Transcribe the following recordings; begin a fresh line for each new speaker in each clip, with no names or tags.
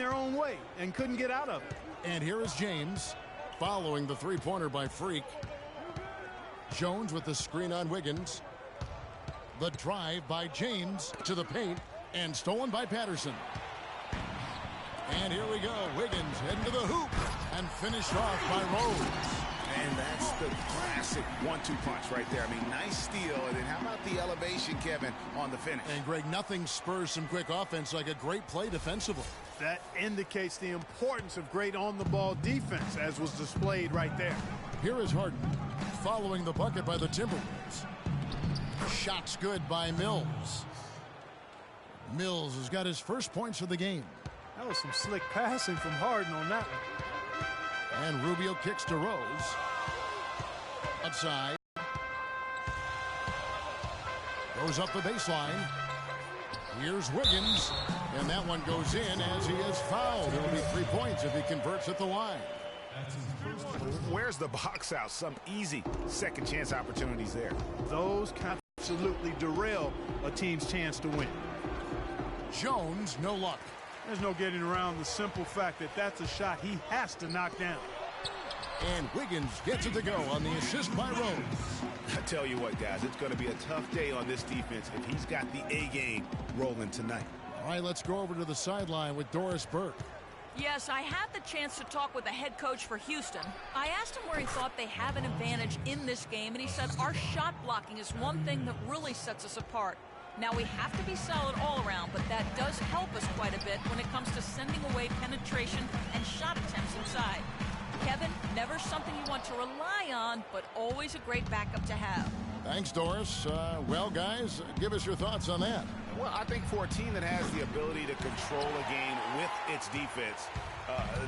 their own way and couldn't get out of it.
And here is James following the three-pointer by Freak. Jones with the screen on Wiggins. The drive by James to the paint and stolen by Patterson. And here we go. Wiggins heading to the hoop and finished off by Rose.
And that's the classic 1-2 punch right there. I mean, nice steal. And then how about the elevation, Kevin, on the finish?
And, Greg, nothing spurs some quick offense like a great play defensively.
That indicates the importance of great on-the-ball defense, as was displayed right there.
Here is Harden following the bucket by the Timberwolves. Shots good by Mills. Mills has got his first points of the game.
That was some slick passing from Harden on that one.
And Rubio kicks to Rose. Outside. Goes up the baseline. Here's Wiggins. And that one goes in as he is fouled. It'll be 3 points if he converts at the line.
Where's the box out? Some easy second chance opportunities there.
Those can absolutely derail a team's chance to win.
Jones, no luck.
There's no getting around the simple fact that that's a shot he has to knock down.
And Wiggins gets it to go on the assist by Rose.
I tell you what, guys, it's going to be a tough day on this defense if he's got the A game rolling tonight.
All right, let's go over to the sideline with Doris Burke.
Yes, I had the chance to talk with the head coach for Houston. I asked him where he thought they have an advantage in this game, and he said our shot blocking is one thing that really sets us apart. Now, we have to be solid all around, but that does help us quite a bit when it comes to sending away penetration and shot attempts inside. Kevin, never something you want to rely on, but always a great backup to have.
Thanks, Doris. Well, guys, give us your thoughts on that.
Well, I think for a team that has the ability to control a game with its defense,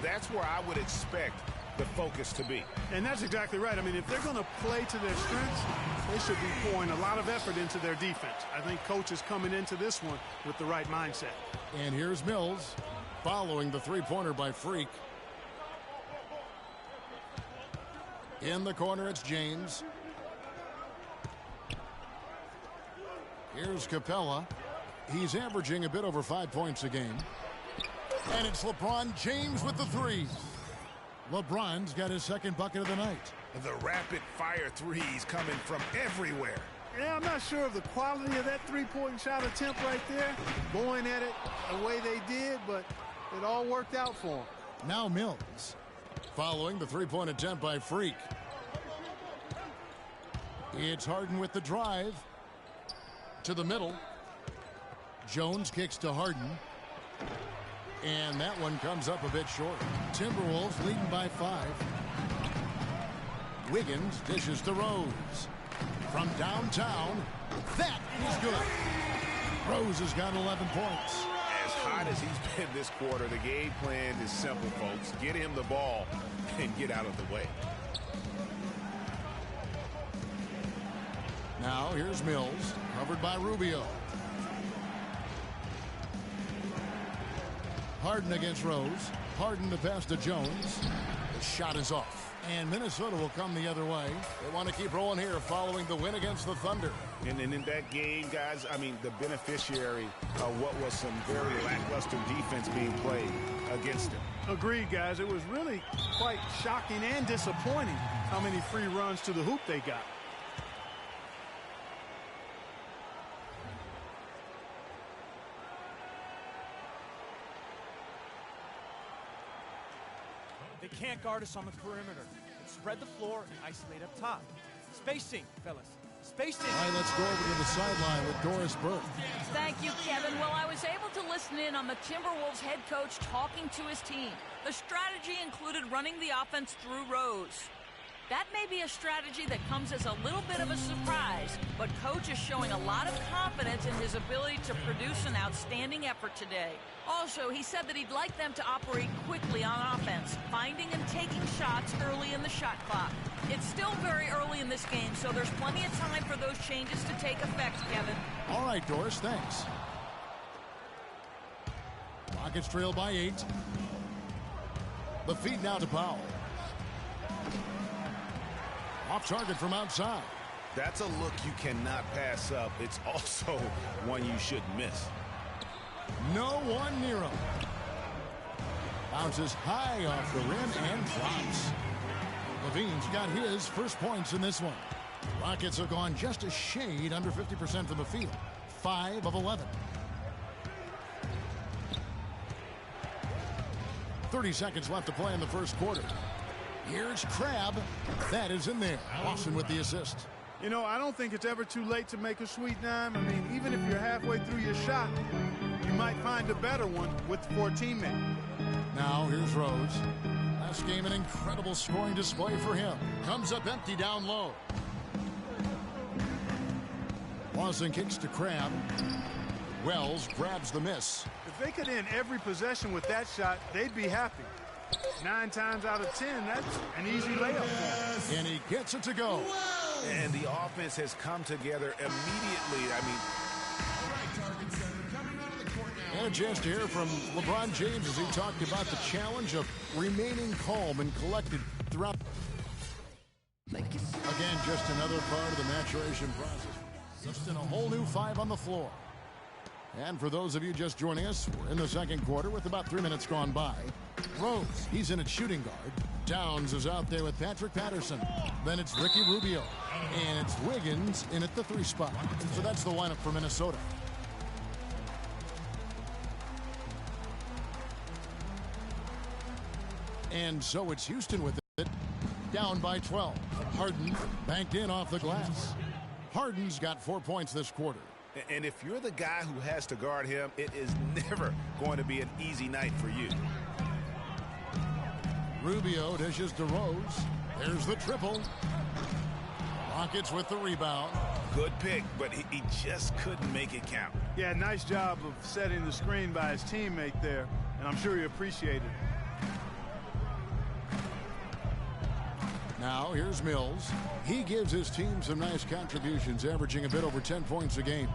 that's where I would expect the focus to be.
And that's exactly right. I mean, if they're going to play to their strengths, they should be pouring a lot of effort into their defense. I think coach is coming into this one with the right mindset.
And here's Mills following the three-pointer by Freak. In the corner, it's James. Here's Capella. He's averaging a bit over 5 points a game. And it's LeBron James with the three. LeBron's got his second bucket of the night.
The rapid-fire threes coming from everywhere.
Yeah, I'm not sure of the quality of that three-point shot attempt right there, going at it the way they did, but it all worked out for him.
Now Mills following the three-point attempt by Freak. It's Harden with the drive to the middle. Jones kicks to Harden. And that one comes up a bit short. Timberwolves leading by 5. Wiggins dishes to Rose. From downtown, that is good. Rose has got 11 points.
As hot as he's been this quarter, the game plan is simple, folks. Get him the ball and get out of the way.
Now here's Mills, covered by Rubio. Harden against Rose. Harden the pass to Jones. The shot is off. And Minnesota will come the other way. They want to keep rolling here following the win against the Thunder.
And in that game, guys, I mean, the beneficiary of what was some very lackluster defense being played against them.
Agreed, guys. It was really quite shocking and disappointing how many free runs to the hoop they got.
They can't guard us on the perimeter. Let's spread the floor and isolate up top. Spacing, fellas. Spacing.
All right, let's go over to the sideline with Doris Burke.
Thank you, Kevin. Well, I was able to listen in on the Timberwolves head coach talking to his team. The strategy included running the offense through Rose. That may be a strategy that comes as a little bit of a surprise, but coach is showing a lot of confidence in his ability to produce an outstanding effort today. Also, he said that he'd like them to operate quickly on offense, finding and taking shots early in the shot clock. It's still very early in this game, so there's plenty of time for those changes to take effect, Kevin.
All right, Doris, thanks. Rockets trail by 8. The feed now to Powell. Off target from outside.
That's a look you cannot pass up. It's also one you shouldn't miss.
No one near him. Bounces high off the rim and drops. Levine's got his first points in this one. Rockets have gone just a shade under 50% from the field. 5 of 11. 30 seconds left to play in the first quarter. Here's Crabbe. That is in there. Lawson with the assist.
You know, I don't think it's ever too late to make a sweet dime. I mean, even if you're halfway through your shot, you might find a better one for a teammate.
Now here's Rose. Last game, an incredible scoring display for him. Comes up empty down low. Lawson kicks to Crabbe. Wells grabs the miss.
If they could end every possession with that shot, they'd be happy. 9 times out of 10, that's an easy layup for him.
And he gets it to go.
And the offense has come together immediately. I mean,
and a chance to hear from LeBron James as he talked about the challenge of remaining calm and collected throughout. Again, just another part of the maturation process. Just in a whole new 5 on the floor. And for those of you just joining us, we're in the second quarter with about 3 minutes gone by. Rose, he's in at shooting guard. Downs is out there with Patrick Patterson. Then it's Ricky Rubio. And it's Wiggins in at the 3 spot. So that's the lineup for Minnesota. And so it's Houston with it. Down by 12. Harden banked in off the glass. Harden's got 4 points this quarter.
And if you're the guy who has to guard him, it is never going to be an easy night for you.
Rubio dishes to Rose. There's the triple. Rockets with the rebound.
Good pick, but he just couldn't make it count.
Yeah, nice job of setting the screen by his teammate there, and I'm sure he appreciated it.
Now here's Mills. He gives his team some nice contributions, averaging a bit over 10 points a game.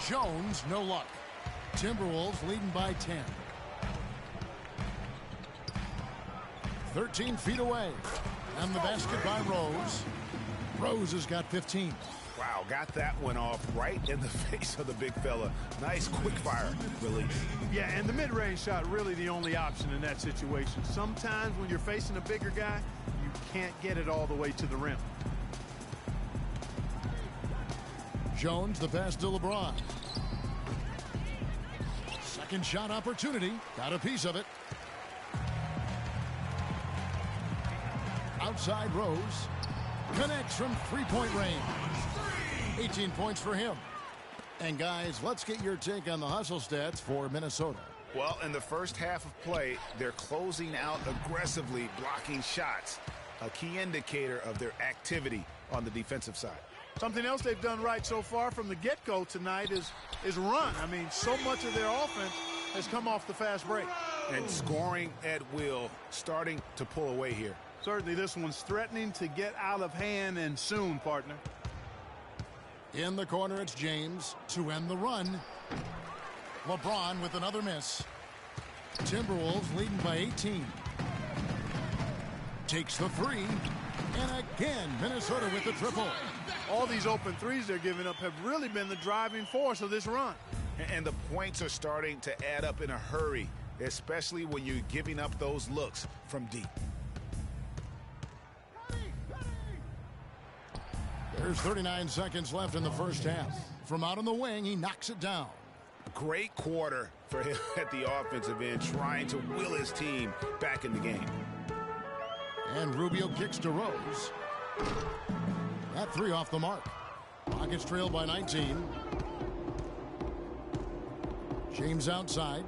Jones, no luck. Timberwolves leading by 10. 13 feet away. And the basket by Rose. Rose has got 15.
Wow, got that one off right in the face of the big fella. Nice quick fire release.
Yeah, and the mid-range shot really the only option in that situation. Sometimes when you're facing a bigger guy, you can't get it all the way to the rim.
Jones, the pass to LeBron. Second shot opportunity. Got a piece of it. Outside Rose. Connects from three-point range. 18 points for him. And guys, let's get your take on the hustle stats for Minnesota.
Well, in the first half of play, they're closing out aggressively, blocking shots. A key indicator of their activity on the defensive side.
Something else they've done right so far from the get-go tonight is run. I mean, so much of their offense has come off the fast break.
And scoring at will, starting to pull away here.
Certainly this one's threatening to get out of hand, and soon, partner.
In the corner, it's James to end the run. LeBron with another miss. Timberwolves leading by 18. Takes the 3. And again, Minnesota with the triple.
All these open threes they're giving up have really been the driving force of this run.
And the points are starting to add up in a hurry, especially when you're giving up those looks from deep.
There's 39 seconds left in the first half. From out on the wing, he knocks it down.
Great quarter for him at the offensive end, trying to will his team back in the game.
And Rubio kicks to Rose. That 3 off the mark. Rockets trail by 19. James outside.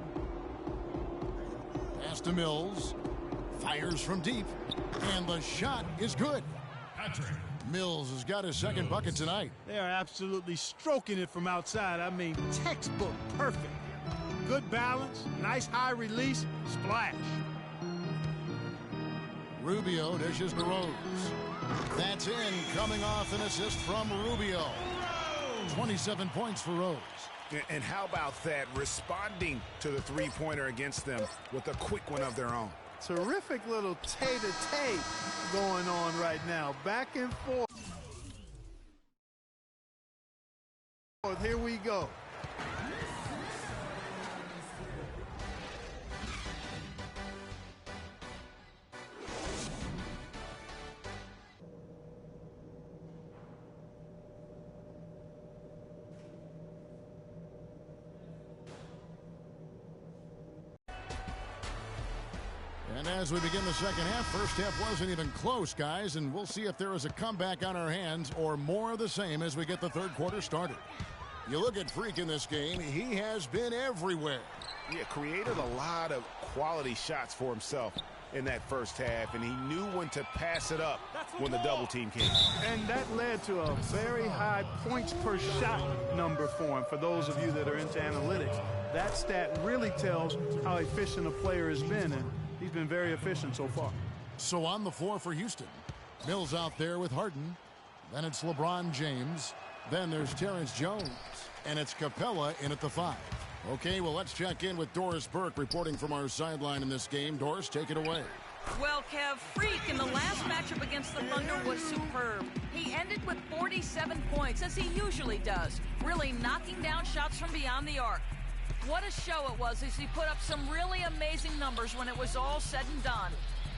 Pass to Mills. Fires from deep. And the shot is good. Patrick. Mills has got his second bucket tonight.
They are absolutely stroking it from outside. I mean, textbook perfect. Good balance, nice high release, splash.
Rubio dishes to Rose. That's in, coming off an assist from Rubio. 27 points for Rose.
And how about that, responding to the three-pointer against them with a quick one of their own.
Terrific little tay-to-tay going on right now. Back and forth. Here we go.
And as we begin the second half, first half wasn't even close, guys, and we'll see if there is a comeback on our hands or more of the same as we get the third quarter started. You look at Freak in this game, he has been everywhere.
Yeah, created a lot of quality shots for himself in that first half, and he knew when to pass it up when the double team came.
And that led to a very high points per shot number for him. For those of you that are into analytics, that stat really tells how efficient a player has been, and he's been very efficient so far.
So on the floor for Houston, Mills out there with Harden. Then it's LeBron James. Then there's Terrence Jones. And it's Capella in at the 5. Okay, well, let's check in with Doris Burke reporting from our sideline in this game. Doris, take it away.
Well, Kev, Freak in the last matchup against the Thunder was superb. He ended with 47 points, as he usually does, really knocking down shots from beyond the arc. What a show it was as he put up some really amazing numbers when it was all said and done.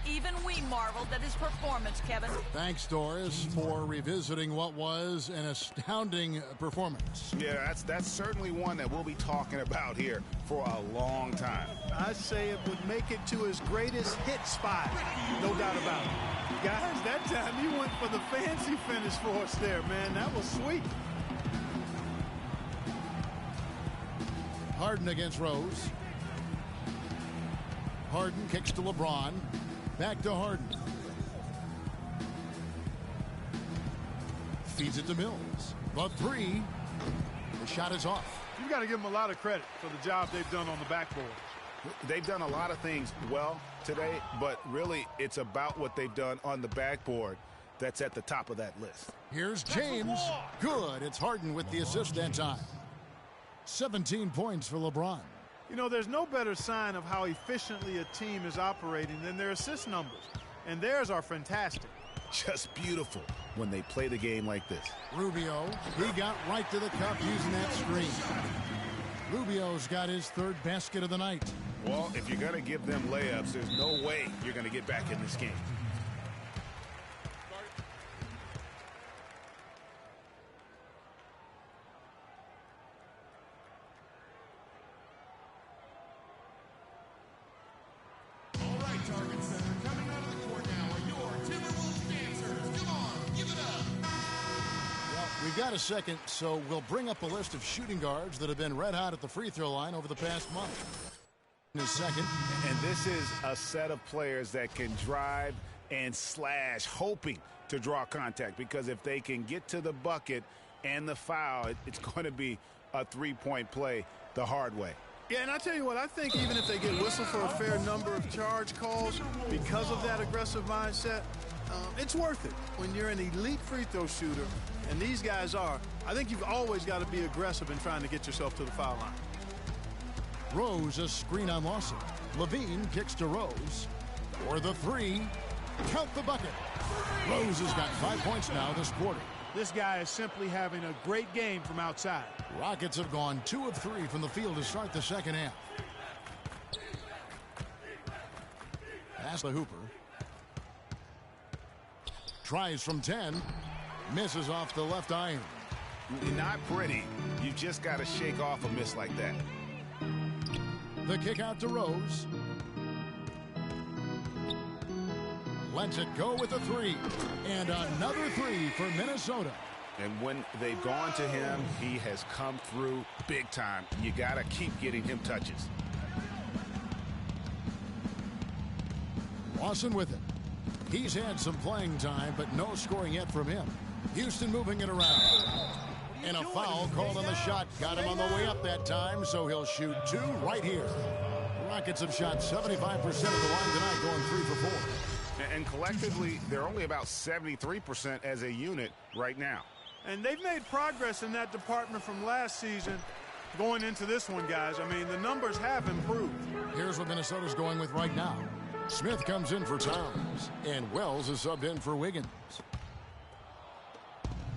Even we marveled at his performance, Kevin.
Thanks, Doris, for revisiting what was an astounding performance.
Yeah, that's certainly one that we'll be talking about here for a long time.
I'd say it would make it to his greatest hit spot, no doubt about it. Guys, that time he went for the fancy finish for us there, man. That was sweet.
Harden against Rose. Harden kicks to LeBron. Back to Harden. Feeds it to Mills. The 3. The shot is off.
You've got to give them a lot of credit for the job they've done on the backboard.
They've done a lot of things well today, but really it's about what they've done on the backboard that's at the top of that list.
Here's James. Good. It's Harden with the assist that time. 17 points for LeBron.
You know, there's no better sign of how efficiently a team is operating than their assist numbers. And theirs are fantastic.
Just beautiful when they play the game like this.
Rubio, he got right to the cup using that screen. Rubio's got his 3rd basket of the night.
Well, if you're going to give them layups, there's no way you're going to get back in this game.
We've got a second, so we'll bring up a list of shooting guards that have been red hot at the free throw line over the past month. In his second.
And this is a set of players that can drive and slash, hoping to draw contact, because if they can get to the bucket and the foul, it's going to be a three-point play the hard way.
Yeah, and I tell you what, I think even if they get whistled for a fair number of charge calls because of that aggressive mindset, it's worth it. When you're an elite free throw shooter, and these guys are, I think you've always got to be aggressive in trying to get yourself to the foul line.
Rose, a screen on Lawson. Levine kicks to Rose. For the 3. Count the bucket. Rose has got 5 points now this quarter.
This guy is simply having a great game from outside.
Rockets have gone 2 of 3 from the field to start the second half. Pass to Hooper. Tries from 10. Misses off the left iron.
Not pretty. You just got to shake off a miss like that.
The kick out to Rose. Lets it go with a 3. And another 3 for Minnesota.
And when they've gone to him, he has come through big time. You got to keep getting him touches.
Lawson with it. He's had some playing time, but no scoring yet from him. Houston moving it around. And a foul called on the shot. Got him on the way up that time, so he'll shoot 2 right here. Rockets have shot 75% of the line tonight, going 3 for 4.
And collectively, they're only about 73% as a unit right now.
And they've made progress in that department from last season going into this one, guys. I mean, the numbers have improved.
Here's what Minnesota's going with right now. Smith comes in for Towns, and Wells is subbed in for Wiggins.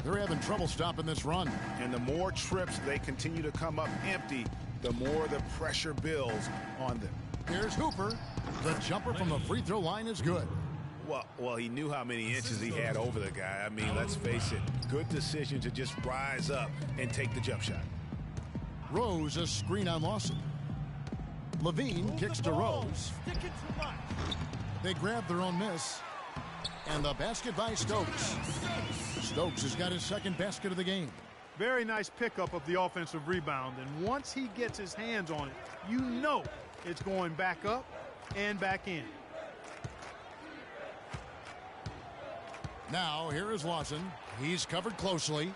They're having trouble stopping this run.
And the more trips they continue to come up empty, the more the pressure builds on them.
Here's Hooper. The jumper from the free throw line is good.
Well, he knew how many inches he had over the guy. I mean, let's face it, good decision to just rise up and take the jump shot.
Rose, a screen on Lawson. Levine kicks to Rose. They grab their own miss. And the basket by Stokes. Stokes has got his second basket of the game.
Very nice pickup of the offensive rebound. And once he gets his hands on it, you know it's going back up and back in.
Now, here is Lawson. He's covered closely.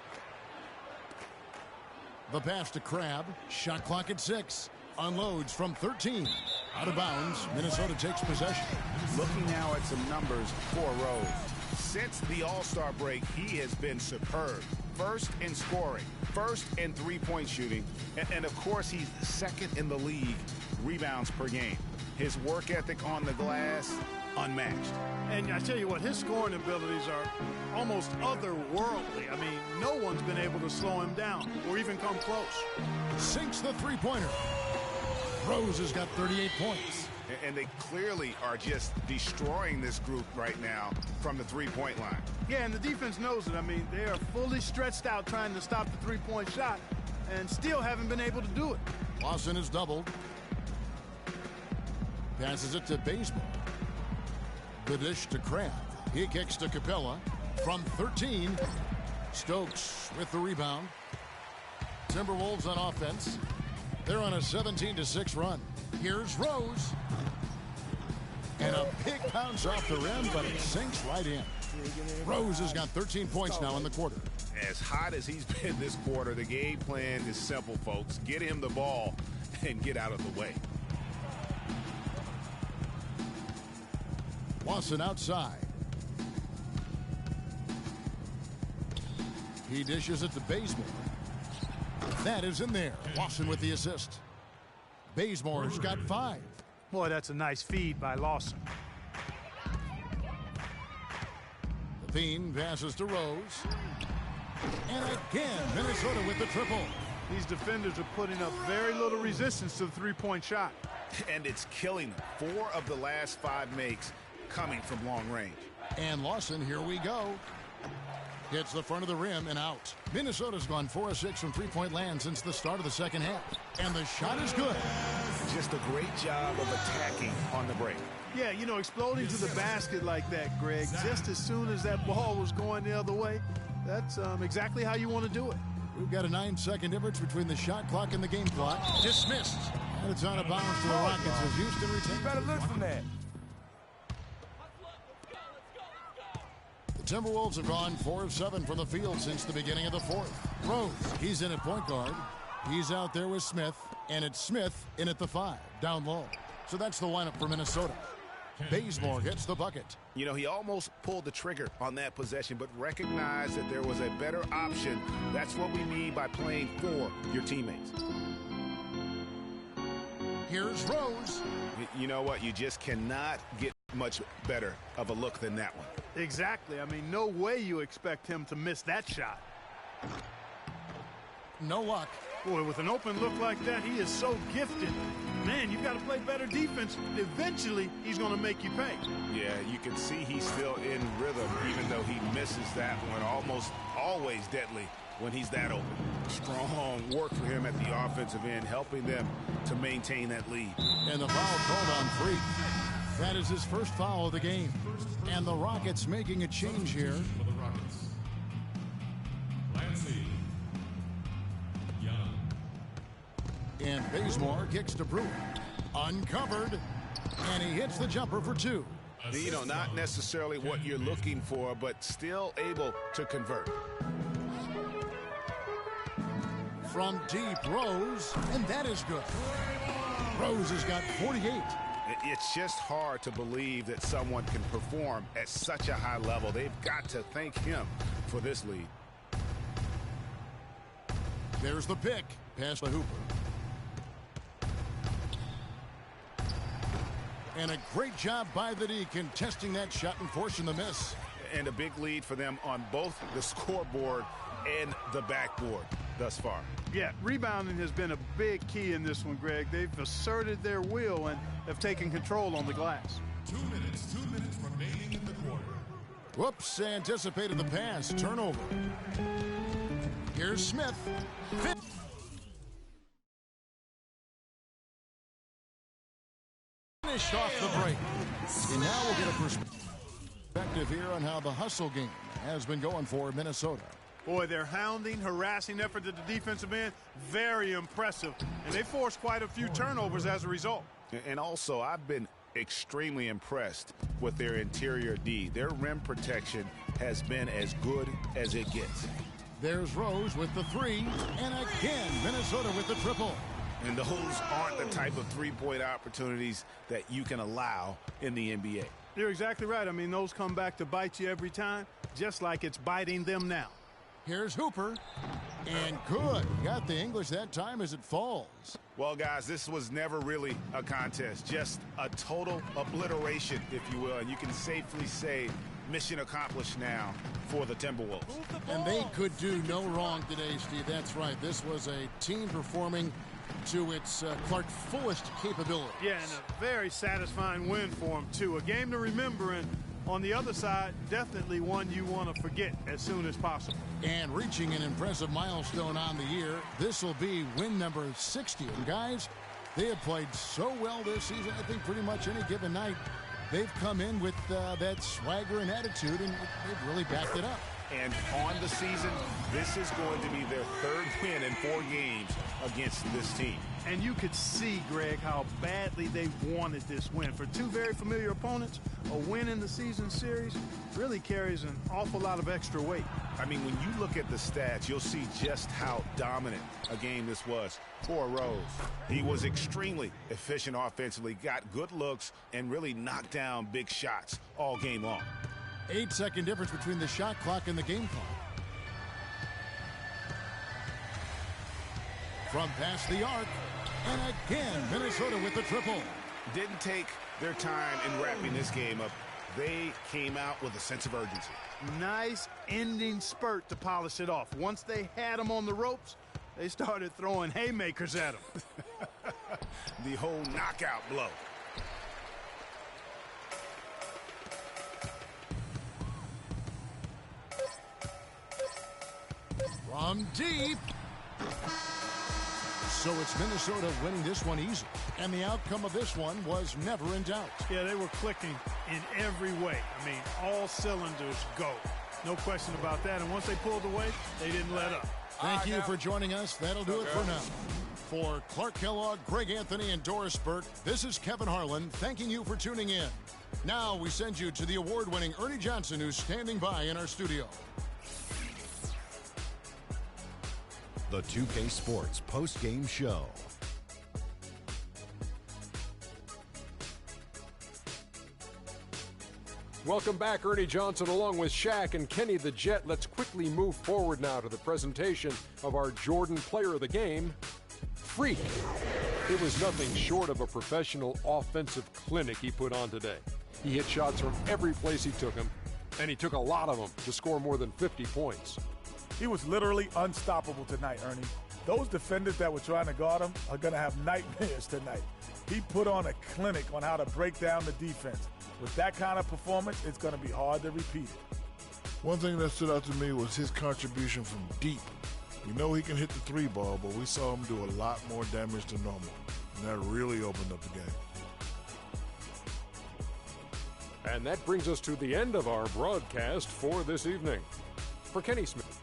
The pass to Crabbe. Shot clock at 6. Unloads from 13. Out of bounds. Minnesota takes possession.
Looking now at some numbers for Rose. Since the All-Star break, he has been superb. First in scoring, first in three-point shooting, and of course, he's second in the league rebounds per game. His work ethic on the glass, unmatched.
And I tell you what, his scoring abilities are almost otherworldly. I mean, no one's been able to slow him down or even come close.
Sinks the three-pointer. Rose has got 38 points.
And they clearly are just destroying this group right now from the three-point line.
Yeah, and the defense knows it. I mean, they are fully stretched out trying to stop the three-point shot and still haven't been able to do it.
Lawson is doubled. Passes it to Bazemore. The dish to Crabbe. He kicks to Capella. From 13, Stokes with the rebound. Timberwolves on offense. They're on a 17-6 run. Here's Rose. And a big bounce off the rim, but it sinks right in. Rose has got 13 points now in the quarter.
As hot as he's been this quarter, the game plan is simple, folks. Get him the ball and get out of the way.
Lawson outside. He dishes it to Bazemore. That is in there. Lawson with the assist. Bazemore's got 5.
Boy, that's a nice feed by Lawson.
Levine passes to Rose. And again, Minnesota with the triple.
These defenders are putting up very little resistance to the three-point shot.
And it's killing them. 4 of the last 5 makes coming from long range.
And Lawson, here we go. Hits the front of the rim and out. Minnesota's gone 4 of 6 from three-point land since the start of the second half. And the shot is good.
Just a great job of attacking on the break.
Yeah, you know, exploding to the basket like that, Greg, just as soon as that ball was going the other way, that's exactly how you want to do it.
We've got a 9-second difference between the shot clock and the game clock. Dismissed. And it's out of bounds to the Rockets as Houston retains.
You better look from that.
The Timberwolves have gone 4 of 7 from the field since the beginning of the fourth. Rose, he's in at point guard. He's out there with Smith, and it's Smith in at the 5, down low. So that's the lineup for Minnesota. Bazemore gets the bucket.
You know, he almost pulled the trigger on that possession, but recognized that there was a better option. That's what we need by playing for your teammates.
Here's Rose.
You know what? You just cannot get much better of a look than that one.
Exactly. I mean, no way you expect him to miss that shot.
No luck.
Boy, with an open look like that, he is so gifted. Man, you've got to play better defense. Eventually, he's going to make you pay.
Yeah, you can see he's still in rhythm, even though he misses that one. Almost always deadly when he's that open. Strong work for him at the offensive end, helping them to maintain that lead.
And the foul called on Freak. That is his first foul of the game. And the Rockets making a change here.
For the Rockets. Lancey. Young.
And Bazemore kicks to Brewer. Uncovered. And he hits the jumper for 2.
You know, not necessarily what you're looking for, but still able to convert.
From deep, Rose, and that is good. Rose has got 48.
It's just hard to believe that someone can perform at such a high level. They've got to thank him for this lead.
There's the pick. Pass to Hooper. And a great job by the D contesting that shot and forcing the miss.
And a big lead for them on both the scoreboard and the backboard thus far.
Yeah, rebounding has been a big key in this one, Greg. They've asserted their will and have taken control on the glass.
2 minutes remaining in the quarter.
Whoops, anticipated the pass. Turnover. Here's Smith. finished off the break. And now we'll get a perspective here on how the hustle game has been going for Minnesota.
Boy, their hounding, harassing effort at the defensive end, very impressive. And they forced quite a few turnovers as a result.
And also, I've been extremely impressed with their interior D. Their rim protection has been as good as it gets.
There's Rose with the three, and again, Minnesota with the triple.
And those aren't the type of three-point opportunities that you can allow in the NBA.
You're exactly right. I mean, those come back to bite you every time, just like it's biting them now.
Here's Hooper, and good. Got the English that time as it falls.
Well, guys, this was never really a contest, just a total obliteration, if you will. And you can safely say mission accomplished now for the Timberwolves.
And they could do no wrong today, Steve. That's right. This was a team performing to its Clark fullest capability.
Yeah, and a very satisfying win for them, too. A game to remember, and on the other side, definitely one you want to forget as soon as possible.
And reaching an impressive milestone on the year, this will be win number 60. And guys, they have played so well this season, I think pretty much any given night, they've come in with that swagger and attitude, and they've really backed it up.
And on the season, this is going to be their third win in 4 games against this team.
And you could see, Greg, how badly they wanted this win. For two very familiar opponents, a win in the season series really carries an awful lot of extra weight.
I mean, when you look at the stats, you'll see just how dominant a game this was for Rose. He was extremely efficient offensively, got good looks, and really knocked down big shots all game long.
8-second difference between the shot clock and the game clock. From past the arc, and again, Minnesota with the triple.
Didn't take their time in wrapping this game up. They came out with a sense of urgency.
Nice ending spurt to polish it off. Once they had them on the ropes, they started throwing haymakers at them.
The whole knockout blow.
From deep. So it's Minnesota winning this one easy. And the outcome of this one was never in doubt.
Yeah, they were clicking in every way. I mean, all cylinders go. No question about that. And once they pulled away, they didn't let up.
Thank you for joining us. That'll do it for now. For Clark Kellogg, Greg Anthony, and Doris Burke, this is Kevin Harlan thanking you for tuning in. Now we send you to the award-winning Ernie Johnson, who's standing by in our studio.
The 2K Sports post-game show.
Welcome back, Ernie Johnson along with Shaq and Kenny the Jet. Let's quickly move forward now to the presentation of our Jordan Player of the Game, Freak. It was nothing short of a professional offensive clinic he put on today. He hit shots from every place he took them, and he took a lot of them to score more than 50 points.
He was literally unstoppable tonight, Ernie. Those defenders that were trying to guard him are going to have nightmares tonight. He put on a clinic on how to break down the defense. With that kind of performance, it's going to be hard to repeat it.
One thing that stood out to me was his contribution from deep. We know he can hit the 3 ball, but we saw him do a lot more damage than normal. And that really opened up the game.
And that brings us to the end of our broadcast for this evening. For Kenny Smith.